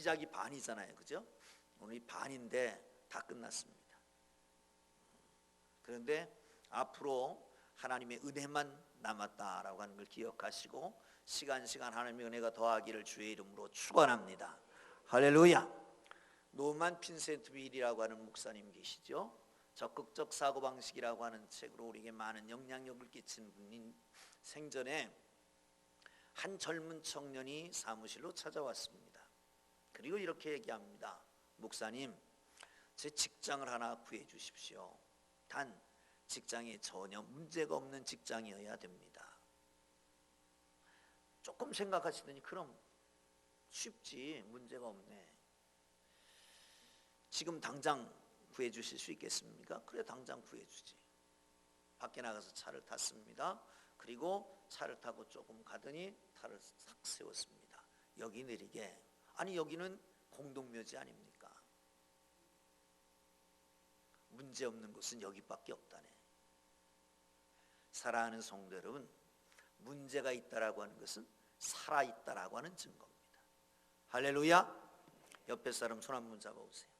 시작이 반이잖아요, 그죠? 오늘이 반인데 다 끝났습니다. 그런데 앞으로 하나님의 은혜만 남았다라고 하는 걸 기억하시고 시간 하나님의 은혜가 더하기를 주의 이름으로 축원합니다. 할렐루야. 노만 핀센트빌이라고 하는 목사님 계시죠? 적극적 사고방식이라고 하는 책으로 우리에게 많은 영향력을 끼친 분인 생전에 한 젊은 청년이 사무실로 찾아왔습니다. 그리고 이렇게 얘기합니다. 목사님, 제 직장을 하나 구해 주십시오. 단 직장이 전혀 문제가 없는 직장이어야 됩니다. 조금 생각하시더니 그럼 쉽지, 문제가 없네. 지금 당장 구해 주실 수 있겠습니까? 그래, 당장 구해 주지. 밖에 나가서 차를 탔습니다. 그리고 차를 타고 조금 가더니 차를 싹 세웠습니다. 여기 내리게. 아니, 여기는 공동묘지 아닙니까? 문제 없는 곳은 여기밖에 없다네. 사랑하는 성도 여러분, 문제가 있다라고 하는 것은 살아있다라고 하는 증거입니다. 할렐루야. 옆에 사람 손 한번 잡아보세요.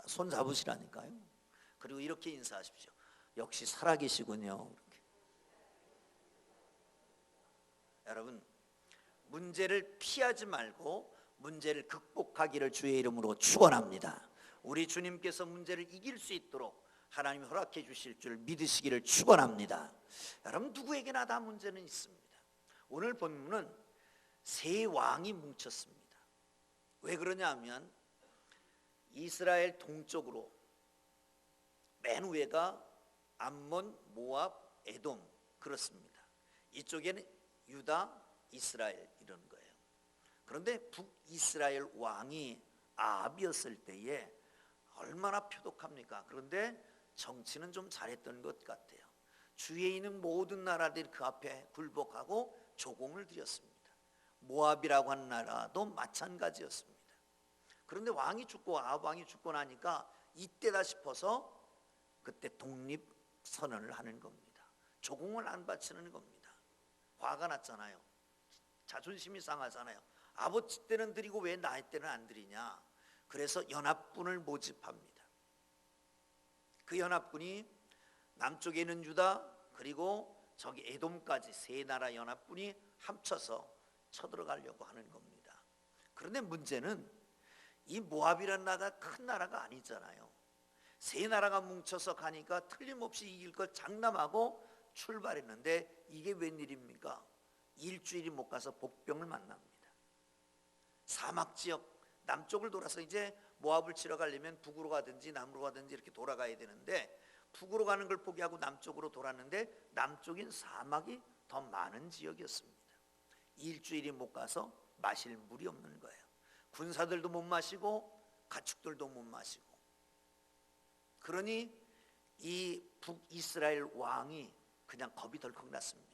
손 잡으시라니까요. 그리고 이렇게 인사하십시오. 역시 살아계시군요. 이렇게. 여러분, 문제를 피하지 말고 문제를 극복하기를 주의 이름으로 축원합니다. 우리 주님께서 문제를 이길 수 있도록 하나님이 허락해 주실 줄 믿으시기를 축원합니다. 여러분, 누구에게나 다 문제는 있습니다. 오늘 본문은 세 왕이 뭉쳤습니다. 왜 그러냐 하면 이스라엘 동쪽으로 맨 위가 암몬, 모압, 에돔, 그렇습니다. 이쪽에는 유다, 이스라엘 이런 거예요. 그런데 북이스라엘 왕이 아합이었을 때에 얼마나 표독합니까? 그런데 정치는 좀 잘했던 것 같아요. 주위에 있는 모든 나라들이 그 앞에 굴복하고 조공을 드렸습니다. 모압이라고 하는 나라도 마찬가지였습니다. 그런데 왕이 죽고 아합 왕이 죽고 나니까 이때다 싶어서 그때 독립 선언을 하는 겁니다. 조공을 안 바치는 겁니다. 화가 났잖아요. 자존심이 상하잖아요. 아버지 때는 드리고 왜 나이 때는 안 드리냐. 그래서 연합군을 모집합니다. 그 연합군이 남쪽에 있는 유다 그리고 저기 에돔까지 세 나라 연합군이 합쳐서 쳐들어가려고 하는 겁니다. 그런데 문제는 이 모압이라는 나라가 큰 나라가 아니잖아요. 세 나라가 뭉쳐서 가니까 틀림없이 이길 걸 장담하고 출발했는데 이게 웬일입니까? 일주일이 못 가서 복병을 만납니다. 사막 지역 남쪽을 돌아서 이제 모압을 치러 가려면 북으로 가든지 남으로 가든지 이렇게 돌아가야 되는데 북으로 가는 걸 포기하고 남쪽으로 돌았는데 남쪽인 사막이 더 많은 지역이었습니다. 일주일이 못 가서 마실 물이 없는 거예요. 군사들도 못 마시고 가축들도 못 마시고. 그러니 이 북이스라엘 왕이 그냥 겁이 덜컥 났습니다.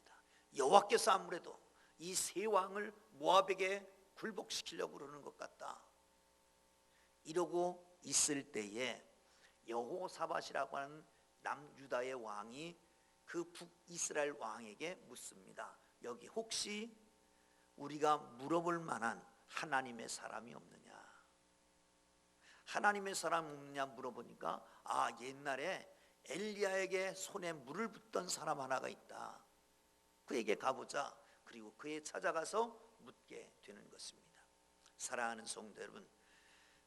여호와께서 아무래도 이 세 왕을 모압에게 굴복시키려고 그러는 것 같다. 이러고 있을 때에 여호사밧이라고 하는 남유다의 왕이 그 북이스라엘 왕에게 묻습니다. 여기 혹시 우리가 물어볼 만한 하나님의 사람이 없느냐? 하나님의 사람 없느냐 물어보니까 옛날에 엘리야에게 손에 물을 붓던 사람 하나가 있다. 그에게 가보자. 그리고 그에 찾아가서 묻게 되는 것입니다. 사랑하는 성도 여러분,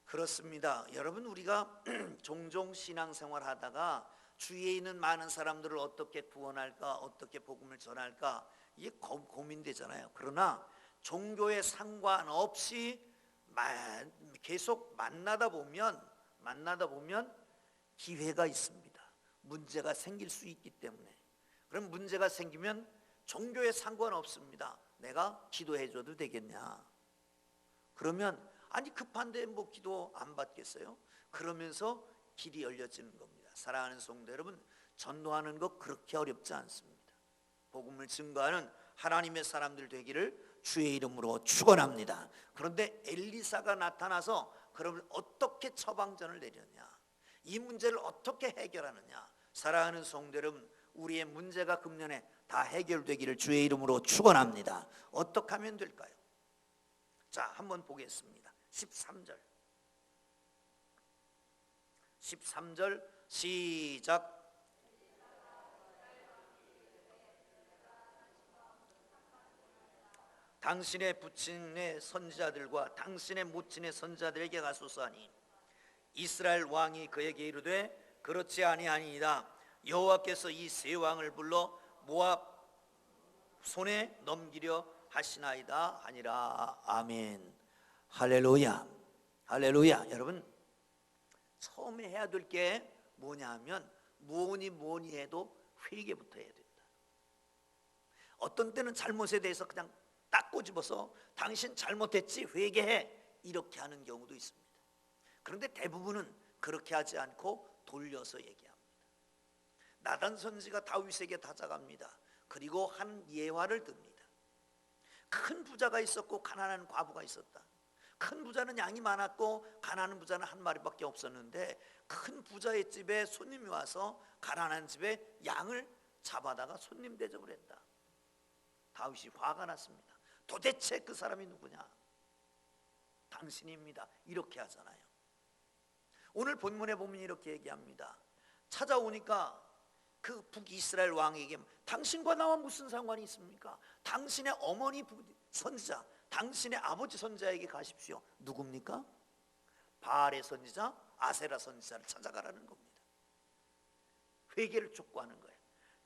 그렇습니다. 여러분, 우리가 종종 신앙생활 하다가 주위에 있는 많은 사람들을 어떻게 구원할까, 어떻게 복음을 전할까, 이게 고민되잖아요. 그러나 종교에 상관없이 계속 만나다 보면 기회가 있습니다. 문제가 생길 수 있기 때문에. 그럼 문제가 생기면 종교에 상관없습니다. 내가 기도해줘도 되겠냐? 그러면 아니 급한데 뭐 기도 안 받겠어요? 그러면서 길이 열려지는 겁니다. 사랑하는 성도 여러분, 전도하는 것 그렇게 어렵지 않습니다. 복음을 증거하는 하나님의 사람들 되기를 주의 이름으로 축원합니다. 그런데 엘리사가 나타나서 그러면 어떻게 처방전을 내렸냐? 이 문제를 어떻게 해결하느냐? 사랑하는 성도 여러분, 우리의 문제가 금년에 다 해결되기를 주의 이름으로 축원합니다. 어떻게 하면 될까요? 자, 한번 보겠습니다. 13절 시작. 당신의 부친의 선지자들과 당신의 모친의 선지자들에게 가소서 하니 이스라엘 왕이 그에게 이르되 그렇지 아니하니이다. 여호와께서 이 세 왕을 불러 모압 손에 넘기려 하시나이다 하니라. 아멘. 할렐루야. 할렐루야. 여러분, 처음에 해야 될 게 뭐냐 하면 뭐니 해도 회개부터 해야 된다. 어떤 때는 잘못에 대해서 그냥 딱 꼬집어서 당신 잘못했지 회개해 이렇게 하는 경우도 있습니다. 그런데 대부분은 그렇게 하지 않고 돌려서 얘기합니다. 나단 선지가 다윗에게 다가갑니다. 그리고 한 예화를 듭니다. 큰 부자가 있었고 가난한 과부가 있었다. 큰 부자는 양이 많았고 가난한 부자는 한 마리밖에 없었는데 큰 부자의 집에 손님이 와서 가난한 집에 양을 잡아다가 손님 대접을 했다. 다윗이 화가 났습니다. 도대체 그 사람이 누구냐? 당신입니다. 이렇게 하잖아요. 오늘 본문에 보면 이렇게 얘기합니다. 찾아오니까 그 북이스라엘 왕에게 당신과 나와 무슨 상관이 있습니까? 당신의 어머니 선지자, 당신의 아버지 선지자에게 가십시오. 누굽니까? 바알의 선지자, 아세라 선지자를 찾아가라는 겁니다. 회개를 촉구하는 거예요.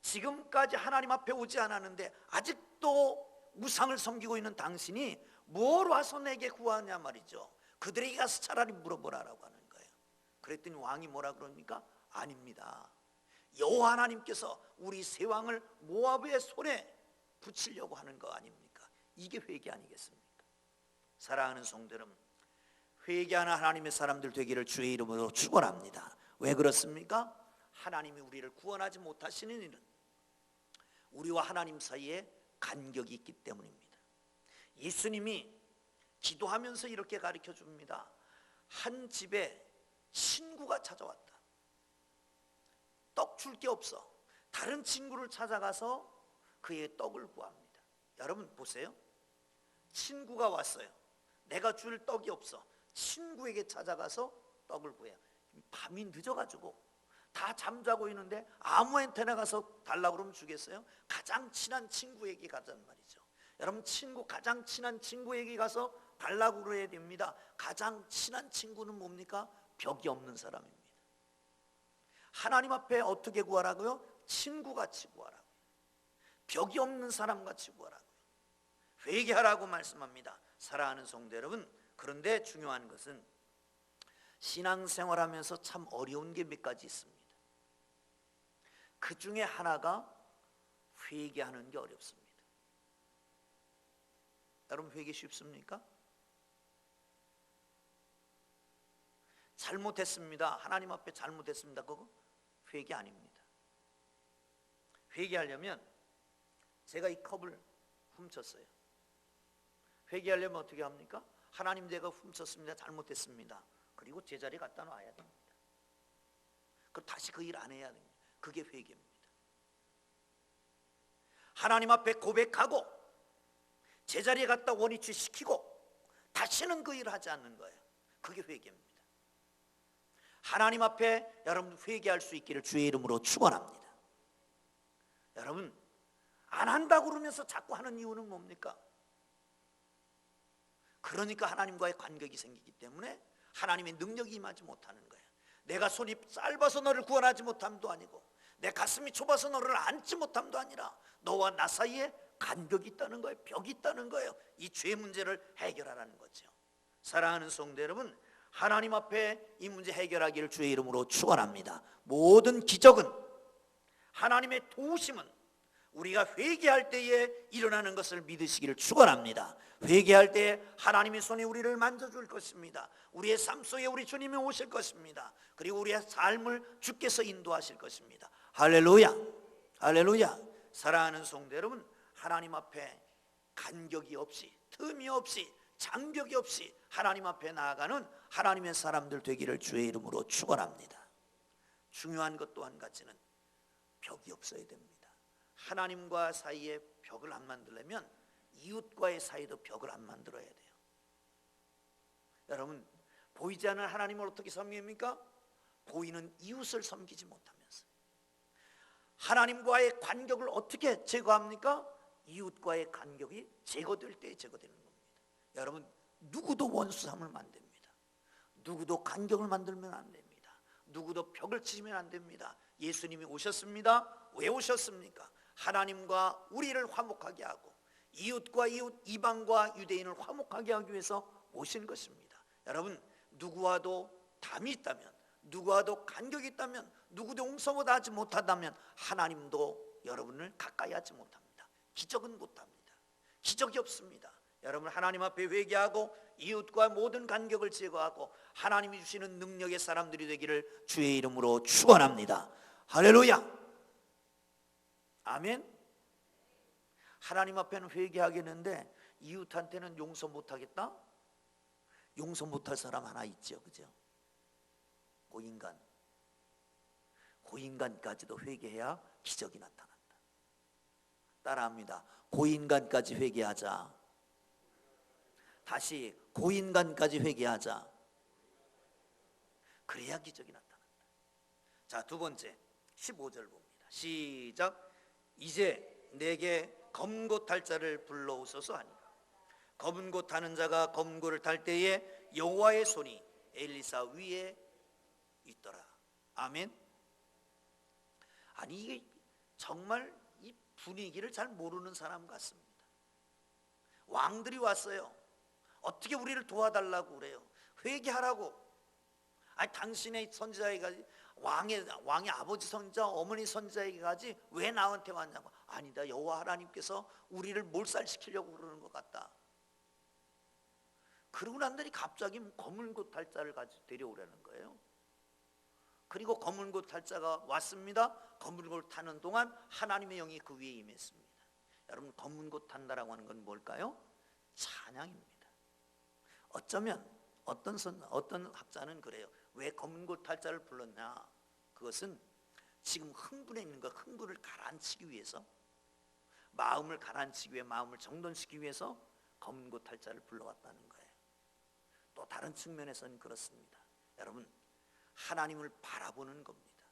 지금까지 하나님 앞에 오지 않았는데 아직도 우상을 섬기고 있는 당신이 뭘 와서 내게 구하냐 말이죠. 그들에게 가서 차라리 물어보라라고 하는 거예요. 그랬더니 왕이 뭐라 그럽니까? 아닙니다. 여호와 하나님께서 우리 세 왕을 모압의 손에 붙이려고 하는 거 아닙니까? 이게 회개 아니겠습니까? 사랑하는 성도 여러분, 회개하는 하나님의 사람들 되기를 주의 이름으로 축원합니다. 왜 그렇습니까? 하나님이 우리를 구원하지 못하시는 일은 우리와 하나님 사이에 간격이 있기 때문입니다. 예수님이 기도하면서 이렇게 가르쳐 줍니다. 한 집에 친구가 찾아왔다. 떡 줄 게 없어. 다른 친구를 찾아가서 그의 떡을 구합니다. 여러분 보세요. 친구가 왔어요. 내가 줄 떡이 없어. 친구에게 찾아가서 떡을 구해요. 밤이 늦어가지고 다 잠자고 있는데 아무한테나 가서 달라고 그러면 주겠어요? 가장 친한 친구에게 가자는 말이죠. 여러분, 가장 친한 친구에게 가서 달라고 그래야 됩니다. 가장 친한 친구는 뭡니까? 벽이 없는 사람입니다. 하나님 앞에 어떻게 구하라고요? 친구같이 구하라고요. 벽이 없는 사람같이 구하라고요. 회개하라고 말씀합니다. 사랑하는 성도 여러분, 그런데 중요한 것은 신앙생활하면서 참 어려운 게 몇 가지 있습니다. 그 중에 하나가 회개하는 게 어렵습니다. 여러분, 회개 쉽습니까? 잘못했습니다. 하나님 앞에 잘못했습니다. 그거 회개 아닙니다. 회개하려면 제가 이 컵을 훔쳤어요. 회개하려면 어떻게 합니까? 하나님, 제가 훔쳤습니다. 잘못했습니다. 그리고 제자리에 갖다 놔야 됩니다. 그럼 다시 그 일 안 해야 됩니다. 그게 회개입니다. 하나님 앞에 고백하고 제자리에 갖다 원위치 시키고 다시는 그 일을 하지 않는 거예요. 그게 회개입니다. 하나님 앞에 여러분 회개할 수 있기를 주의 이름으로 축원합니다. 여러분, 안 한다고 그러면서 자꾸 하는 이유는 뭡니까? 그러니까 하나님과의 간격이 생기기 때문에 하나님의 능력이 임하지 못하는 거예요. 내가 손이 짧아서 너를 구원하지 못함도 아니고 내 가슴이 좁아서 너를 안지 못함도 아니라 너와 나 사이에 간격이 있다는 거예요. 벽이 있다는 거예요. 이 죄 문제를 해결하라는 거죠. 사랑하는 성도 여러분, 하나님 앞에 이 문제 해결하기를 주의 이름으로 축원합니다. 모든 기적은, 하나님의 도우심은 우리가 회개할 때에 일어나는 것을 믿으시기를 축원합니다. 회개할 때에 하나님의 손이 우리를 만져줄 것입니다. 우리의 삶 속에 우리 주님이 오실 것입니다. 그리고 우리의 삶을 주께서 인도하실 것입니다. 할렐루야, 할렐루야. 사랑하는 성도 여러분, 하나님 앞에 간격이 없이, 틈이 없이, 장벽이 없이 하나님 앞에 나아가는 하나님의 사람들 되기를 주의 이름으로 축원합니다. 중요한 것 또 한 가지는 벽이 없어야 됩니다. 하나님과 사이에 벽을 안 만들려면 이웃과의 사이도 벽을 안 만들어야 돼요. 여러분, 보이지 않는 하나님을 어떻게 섬깁니까? 보이는 이웃을 섬기지 못하면서. 하나님과의 간격을 어떻게 제거합니까? 이웃과의 간격이 제거될 때 제거되는 겁니다. 여러분, 누구도 원수 삼으면 안 됩니다. 누구도 간격을 만들면 안 됩니다. 누구도 벽을 치면 안 됩니다. 예수님이 오셨습니다. 왜 오셨습니까? 하나님과 우리를 화목하게 하고 이웃과 이웃, 이방과 유대인을 화목하게 하기 위해서 오신 것입니다. 여러분, 누구와도 담이 있다면, 누구와도 간격이 있다면, 누구도 용서보다 하지 못한다면 하나님도 여러분을 가까이 하지 못합니다. 기적은 못합니다. 기적이 없습니다. 여러분, 하나님 앞에 회개하고 이웃과 모든 간격을 제거하고 하나님이 주시는 능력의 사람들이 되기를 주의 이름으로 축원합니다. 할렐루야. 아멘. 하나님 앞에는 회개하겠는데 이웃한테는 용서 못하겠다? 용서 못할 사람 하나 있죠, 그죠? 고인간. 고인간까지도 회개해야 기적이 나타난다. 따라합니다. 고인간까지 회개하자. 다시 고인간까지 회개하자. 그래야 기적이 나타난다. 자, 두 번째 15절 봅니다. 시작. 이제 내게 검고 탈 자를 불러오소서 하니 검은 타는 자가 검고를 탈 때에 여호와의 손이 엘리사 위에 있더라. 아멘. 아니, 이게 정말 이 분위기를 잘 모르는 사람 같습니다. 왕들이 왔어요. 어떻게 우리를 도와달라고 그래요? 회개하라고. 아니, 당신의 선지자에게 왕의 아버지 선지자, 어머니 선지자에게 가지 왜 나한테 왔냐고. 아니다, 여호와 하나님께서 우리를 몰살시키려고 그러는 것 같다. 그러고 난더니 갑자기 검은 곶 탈자를 가지고 데려오라는 거예요. 그리고 검은 곶 탈자가 왔습니다. 검은 곶을 타는 동안 하나님의 영이 그 위에 임했습니다. 여러분, 검은 곶 탄다라고 하는 건 뭘까요? 찬양입니다. 어쩌면 어떤 학자는 그래요. 왜 검은 곶 탈자를 불렀냐? 그것은 지금 흥분해 있는 것, 흥분을 가라앉히기 위해서, 마음을 가라앉히기 위해, 마음을 정돈시키기 위해서 검은 곶 탈자를 불러왔다는 거예요. 또 다른 측면에서는 그렇습니다. 여러분, 하나님을 바라보는 겁니다.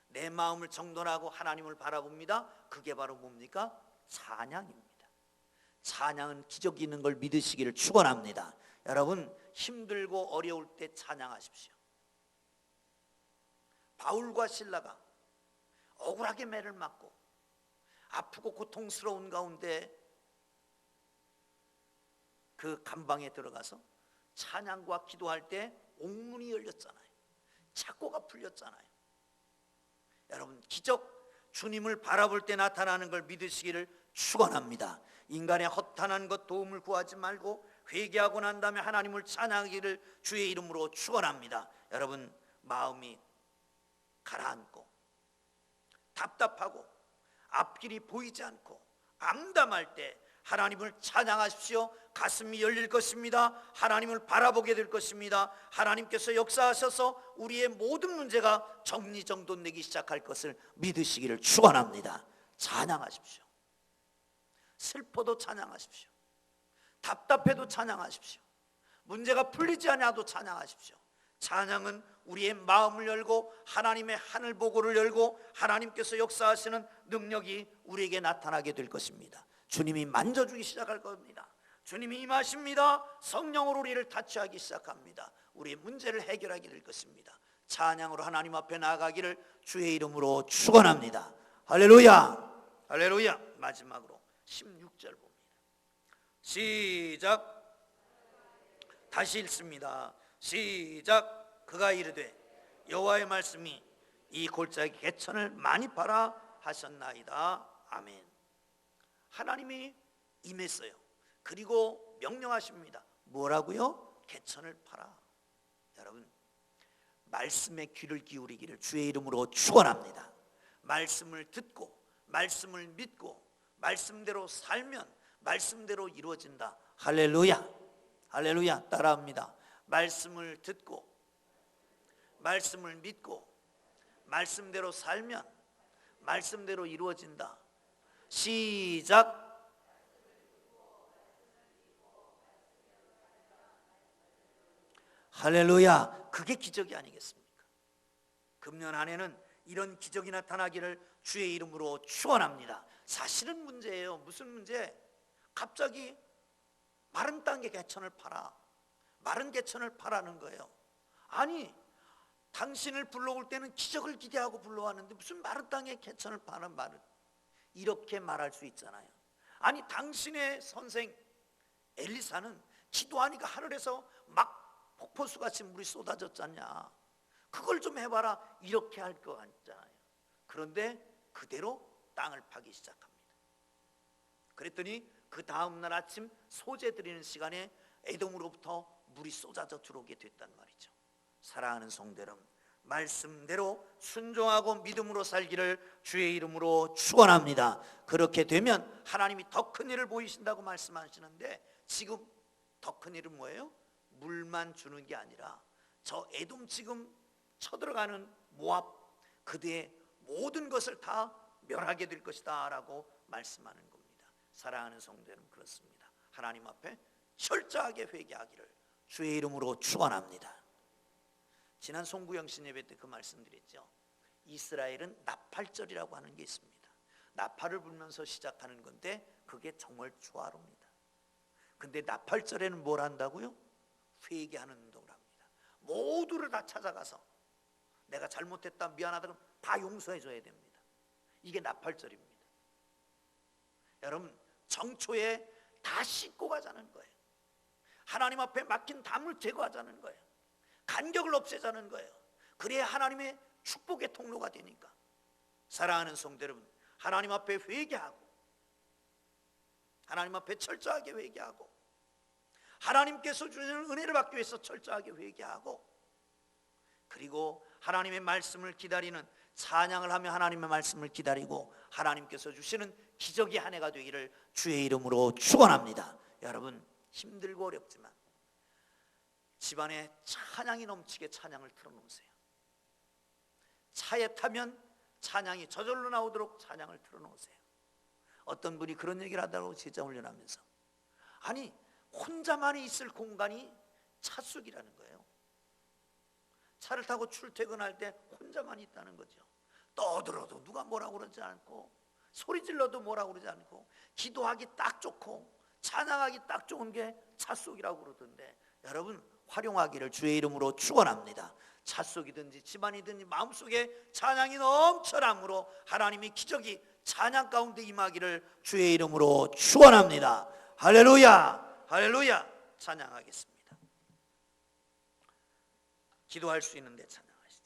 내 마음을 정돈하고 하나님을 바라봅니다. 그게 바로 뭡니까? 찬양입니다. 찬양은 기적이 있는 걸 믿으시기를 축원합니다. 여러분, 힘들고 어려울 때 찬양하십시오. 바울과 실라가 억울하게 매를 맞고 아프고 고통스러운 가운데 그 감방에 들어가서 찬양과 기도할 때 옥문이 열렸잖아요. 착고가 풀렸잖아요. 여러분, 기적, 주님을 바라볼 때 나타나는 걸 믿으시기를 축원합니다. 인간의 허탄한 것 도움을 구하지 말고 회개하고 난 다음에 하나님을 찬양하기를 주의 이름으로 축원합니다. 여러분, 마음이 가라앉고 답답하고 앞길이 보이지 않고 암담할 때 하나님을 찬양하십시오. 가슴이 열릴 것입니다. 하나님을 바라보게 될 것입니다. 하나님께서 역사하셔서 우리의 모든 문제가 정리정돈되기 시작할 것을 믿으시기를 축원합니다. 찬양하십시오. 슬퍼도 찬양하십시오. 답답해도 찬양하십시오. 문제가 풀리지 않아도 찬양하십시오. 찬양은 우리의 마음을 열고 하나님의 하늘 보고를 열고 하나님께서 역사하시는 능력이 우리에게 나타나게 될 것입니다. 주님이 만져주기 시작할 겁니다. 주님이 임하십니다. 성령으로 우리를 타치하기 시작합니다. 우리의 문제를 해결하게 될 것입니다. 찬양으로 하나님 앞에 나아가기를 주의 이름으로 축원합니다. 할렐루야. 할렐루야. 마지막으로 16절 봅니다. 시작. 다시 읽습니다. 시작. 그가 이르되 여호와의 말씀이 이 골짜기 개천을 많이 팔아 하셨나이다. 아멘. 하나님이 임했어요. 그리고 명령하십니다. 뭐라고요? 개천을 팔아. 여러분, 말씀에 귀를 기울이기를 주의 이름으로 축원합니다. 말씀을 듣고 말씀을 믿고 말씀대로 살면 말씀대로 이루어진다. 할렐루야. 할렐루야. 따라합니다. 말씀을 듣고 말씀을 믿고 말씀대로 살면 말씀대로 이루어진다. 시작. 할렐루야. 그게 기적이 아니겠습니까? 금년 한 해는 이런 기적이 나타나기를 주의 이름으로 축원합니다. 사실은 문제예요. 무슨 문제? 갑자기 마른 땅에 개천을 팔아. 마른 개천을 파라는 거예요. 아니, 당신을 불러올 때는 기적을 기대하고 불러왔는데 무슨 마른 땅에 개천을 파는 말을, 이렇게 말할 수 있잖아요. 아니, 당신의 선생 엘리사는 기도하니까 하늘에서 막 폭포수같이 물이 쏟아졌잖냐, 그걸 좀 해봐라, 이렇게 할 거 같잖아요. 그런데 그대로 땅을 파기 시작합니다. 그랬더니 그 다음날 아침 소재 드리는 시간에 에돔으로부터 물이 쏟아져 들어오게 됐단 말이죠. 사랑하는 성도 여러분, 말씀대로 순종하고 믿음으로 살기를 주의 이름으로 축원합니다. 그렇게 되면 하나님이 더 큰 일을 보이신다고 말씀하시는데, 지금 더 큰 일은 뭐예요? 물만 주는 게 아니라 저 에돔 지금 쳐들어가는 모압, 그들의 모든 것을 다 멸하게 될 것이다 라고 말씀하는 겁니다. 사랑하는 성도 여러분, 그렇습니다. 하나님 앞에 철저하게 회개하기를 주의 이름으로 축원합니다. 지난 송구영신 예배 때 그 말씀드렸죠. 이스라엘은 나팔절이라고 하는 게 있습니다. 나팔을 불면서 시작하는 건데 그게 정말 조화로웁니다. 근데 나팔절에는 뭘 한다고요? 회개하는 운동을 합니다. 모두를 다 찾아가서 내가 잘못했다, 미안하다, 그럼 다 용서해 줘야 됩니다. 이게 나팔절입니다. 여러분, 정초에 다 씻고 가자는 거예요. 하나님 앞에 막힌 담을 제거하자는 거예요. 간격을 없애자는 거예요. 그래야 하나님의 축복의 통로가 되니까. 사랑하는 성도 여러분, 하나님 앞에 회개하고, 하나님 앞에 철저하게 회개하고, 하나님께서 주시는 은혜를 받기 위해서 철저하게 회개하고, 그리고 하나님의 말씀을 기다리는, 찬양을 하며 하나님의 말씀을 기다리고 하나님께서 주시는 기적의 한 해가 되기를 주의 이름으로 축원합니다. 여러분, 힘들고 어렵지만 집안에 찬양이 넘치게 찬양을 틀어놓으세요. 차에 타면 찬양이 저절로 나오도록 찬양을 틀어놓으세요. 어떤 분이 그런 얘기를 하다고 제자 훈련하면서, 아니, 혼자만이 있을 공간이 차숙이라는 거예요. 차를 타고 출퇴근할 때 혼자만 있다는 거죠. 떠들어도 누가 뭐라고 그러지 않고, 소리 질러도 뭐라고 그러지 않고, 기도하기 딱 좋고 찬양하기 딱 좋은 게 차속이라고 그러던데, 여러분, 활용하기를 주의 이름으로 축원합니다. 차속이든지 집안이든지 마음속에 찬양이 넘쳐남으로 하나님의 기적이 찬양 가운데 임하기를 주의 이름으로 축원합니다. 할렐루야, 할렐루야. 찬양하겠습니다. 기도할 수 있는데 찬양하시죠.